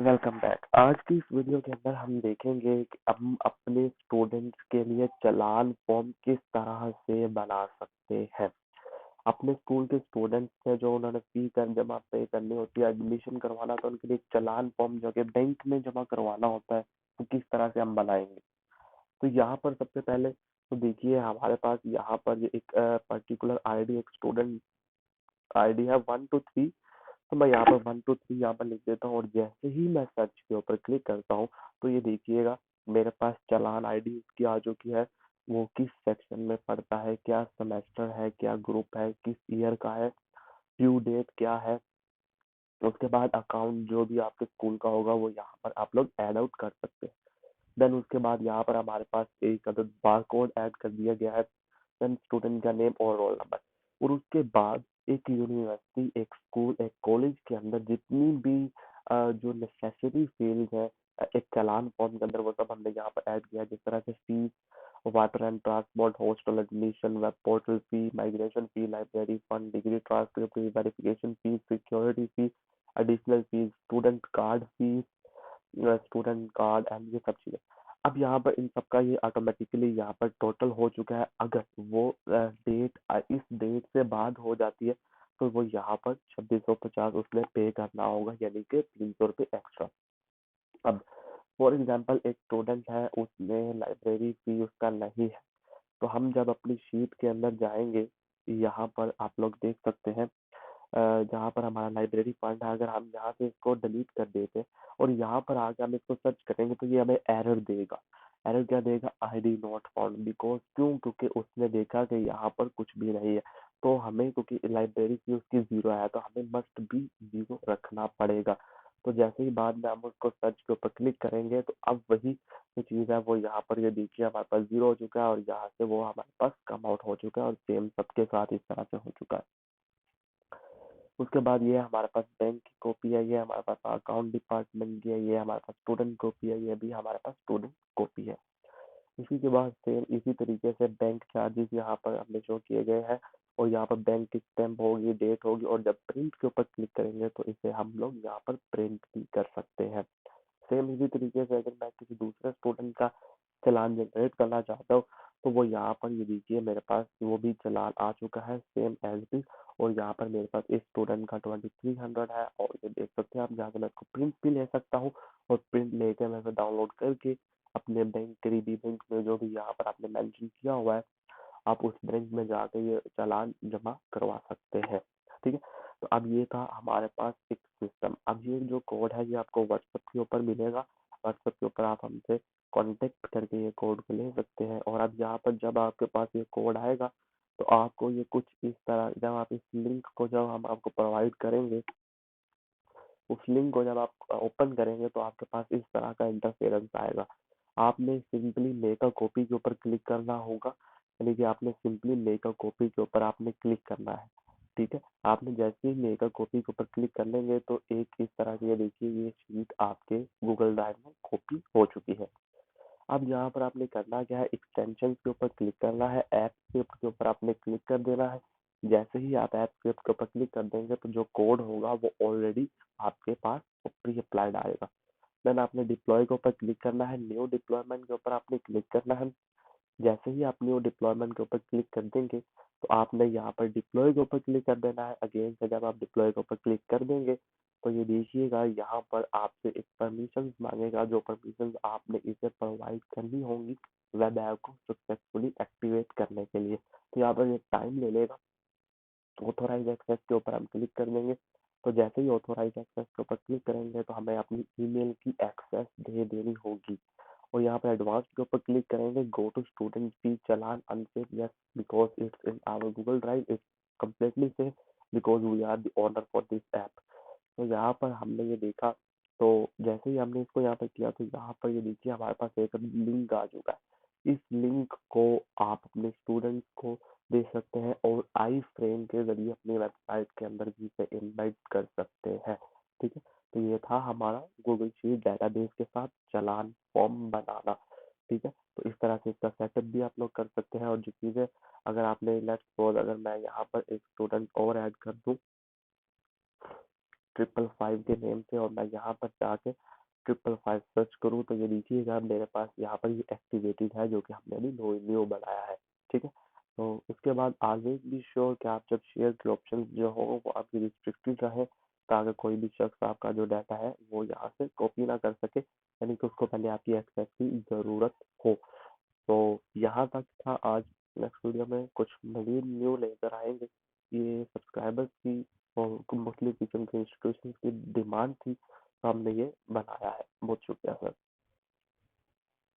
Welcome back. आज की इस वीडियो के अंदर हम देखेंगे कि हम अपने स्टूडेंट्स के लिए चालान फॉर्म किस तरह से बना सकते हैं। अपने स्कूल के स्टूडेंट्स हैं जो उन्होंने फी कर जमा पे करनी होती है, एडमिशन करवाना, तो उनके लिए एक चालान फॉर्म जो कि बैंक में जमा करवाना होता है, तो किस तरह से हम बनाएंगे। तो यहाँ पर सबसे पहले तो देखिए हमारे पास यहाँ पर ये एक पर्टिकुलर आईडी, एक स्टूडेंट आईडी है 1 2 3। तो मैं यहाँ पर 1 2 3 यहाँ पर लिख देता हूँ और जैसे ही मैं सर्च के ऊपर क्लिक करता हूँ तो ये देखिएगा मेरे पास चालान आईडी उसकी आ चुकी है। वो किस सेक्शन में पढ़ता है, क्या सेमेस्टर है, क्या ग्रुप है, किस ईयर का है, ड्यू डेट क्या है। उसके बाद अकाउंट जो भी आपके स्कूल का होगा वो यहाँ पर आप लोग ऐड आउट कर सकते हैं। देन उसके बाद यहाँ पर हमारे पास एक अदद बार कोड ऐड कर दिया गया है। देन स्टूडेंट का नेम और रोल नंबर। और उसके बाद एक यूनिवर्सिटी, एक स्कूल, एक कॉलेज के अंदर जितनी भी जो नेसेसरी फील्ड है एक चालान फॉर्म के अंदर वो सब हमने यहाँ पर ऐड किया है। जिस तरह से fees, water and transport, hostel admission, web portal fee, migration fee, library fund, degree transcript, verification fees, security fee, additional fees, student card fees, student card and ये सब चीजें। अब यहाँ पर इन सब का ये ऑटोमेटिकली यहाँ पर टोटल हो चुका है। अगर वो डेट इस डेट से बाद हो जाती है तो वो यहाँ पर 2650 उसमें पे करना होगा, यानी कि 300 रुपये एक्स्ट्रा। अब फॉर एग्जाम्पल एक स्टूडेंट है, उसमें लाइब्रेरी फी उसका नहीं है, तो हम जब अपनी शीट के अंदर जाएंगे यहाँ पर आप लोग देख सकते हैं जहाँ पर हमारा लाइब्रेरी फंड है। अगर हम यहाँ से इसको डिलीट कर देते और यहाँ पर आके हम इसको सर्च करेंगे तो ये हमें एरर देगा। एरर क्या देगा? ID not found. बिकॉज क्यों? क्योंकि उसने देखा कि यहाँ पर कुछ भी नहीं है। तो हमें, क्योंकि लाइब्रेरी फी उसकी जीरो है, तो हमें मस्ट बी जीरो रखना पड़ेगा। तो जैसे ही बाद में हम उसको सर्च के ऊपर क्लिक करेंगे तो अब वही जो चीज़ है वो यहाँ पर ये देखिए हमारे पास जीरो हो चुका है और यहाँ से वो हमारे पास कम आउट हो चुका है और सेम सबके साथ इस तरह से हो चुका है। उसके बाद ये हमारे पास बैंक की कॉपी है, ये हमारे पास अकाउंट डिपार्टमेंट की है, ये हमारे पास स्टूडेंट कॉपी है, ये भी हमारे पास स्टूडेंट कॉपी है। इसी के बाद सेम इसी तरीके से बैंक चार्जेस यहाँ पर हमने शो किए गए हैं और यहाँ पर बैंक की स्टैम्प होगी, डेट होगी और जब प्रिंट के ऊपर क्लिक करेंगे तो इसे हम लोग यहाँ पर प्रिंट भी कर सकते हैं। सेम इसी तरीके से अगर मैं किसी दूसरे स्टूडेंट का चालान जनरेट करना चाहता हूँ तो वो यहाँ पर ये देखिए मेरे पास वो भी चालान आ चुका है सेम एज भी। और यहाँ पर मेरे पास इस स्टूडेंट का 2300 है और ये देख सकते हैं आप, जहाँ से मैं इसको प्रिंट भी ले सकता हूँ और प्रिंट लेके मैं इसे डाउनलोड करके अपने बैंक, करीबी बैंक में जो भी यहाँ पर आपने मेंशन किया हुआ है आप उस बैंक में जाके ये चालान जमा करवा सकते हैं। ठीक है। तो अब ये था हमारे पास एक सिस्टम। अब ये जो कोड है ये आपको व्हाट्सएप के ऊपर मिलेगा। व्हाट्सएप के ऊपर आप हमसे कांटेक्ट करके ये कोड को ले सकते हैं। और अब यहाँ पर जब आपके पास ये कोड आएगा तो आपको ये कुछ इस तरह, जब आप इस लिंक को जब हम आपको प्रोवाइड करेंगे, उस लिंक को जब आप ओपन करेंगे तो आपके पास इस तरह का इंटरफेरेंस आएगा। आपने सिंपली मेक अ कॉपी के ऊपर क्लिक करना होगा, यानी कि आपने सिंपली मेक अ कॉपी के ऊपर आपने क्लिक करना है। ठीक है। आपने जैसे ही मेक अ कॉपी के ऊपर क्लिक कर लेंगे तो एक इस तरह की ये देखिए ये शीट आपके गूगल ड्राइव में कॉपी हो चुकी है। अब यहाँ पर आपने करना क्या है, एक्सटेंशन के ऊपर क्लिक करना है, ऐप स्क्रिप्ट के ऊपर आपने क्लिक कर देना है। जैसे ही आप ऐप स्क्रिप्ट के ऊपर क्लिक कर देंगे तो जो कोड होगा वो ऑलरेडी आपके पास प्री अप्लाइड आएगा। देन आपने डिप्लॉय के ऊपर क्लिक करना है, न्यू डिप्लॉयमेंट के ऊपर आपने क्लिक करना है। जैसे ही आप न्यू डिप्लॉयमेंट के ऊपर क्लिक कर देंगे तो आपने यहाँ पर डिप्लॉय के ऊपर क्लिक कर देना है। अगेन से जब आप डिप्लॉय के ऊपर क्लिक कर देंगे तो ये देखिएगा यहाँ पर आपसे एक परमिशन मांगेगा, जो परमिशन आपने इसे प्रोवाइड करनी होंगी वेब ऐप को सक्सेसफुली एक्टिवेट करने के लिए। तो यहाँ पर ये टाइम ले लेगा। ऑथोराइज एक्सेस के ऊपर हम क्लिक कर देंगे। तो जैसे ही ऑथोराइज एक्सेस के ऊपर क्लिक करेंगे तो हमें अपनी ईमेल की एक्सेस दे देनी होगी। और यहाँ पर एडवांस के ऊपर क्लिक करेंगे, go to student fee challan unsafe, yes, because it's in our Google Drive, it's completely safe because we are the owner for this app. तो यहाँ पर हमने ये देखा, तो जैसे ही हमने इसको यहाँ पर किया तो यहाँ पर ये देखिए हमारे पास एक लिंक आ चुका है। इस लिंक को आप अपने स्टूडेंट्स को दे सकते हैं और आई फ्रेम के जरिए अपनी वेबसाइट के अंदर भी इसे इन्वाइट कर सकते हैं। ठीक है। तो ये था हमारा गूगल शीट डेटाबेस के साथ चालान फॉर्म बनाना। ठीक है। तो इस तरह से इसका सेटअप भी आप लोग कर सकते हैं। और जो चीज़ें, अगर आपने लेट्स सपोज अगर मैं यहाँ पर एक स्टूडेंट और ऐड कर दूँ 555 के नेम से और मैं यहाँ पर जाके 555 सर्च करूँ तो ये देखिएगा मेरे पास यहाँ पर ये एक्टिवेटेड है जो कि हमने अभी न्यू बनाया है। ठीक है, तो उसके बाद ऑलवेज बी श्योर कि आप जब शेयर के ऑप्शन जो हो वो आपकी रिस्ट्रिक्टेड रहे, ताकि कोई भी शख्स आपका जो डाटा है वो यहाँ से कॉपी ना कर सके, यानी कि उसको पहले आपकी एक्सेस की ज़रूरत हो। तो यहाँ तक था आज। नेक्स्ट वीडियो में कुछ मज़ीद न्यू लेकर आएँगे। ये सब्सक्राइबर्स की और मुख्तलिफ किस्म के इंस्टीट्यूशंस की डिमांड थी, तो हमने ये बनाया है। बहुत शुक्रिया सर।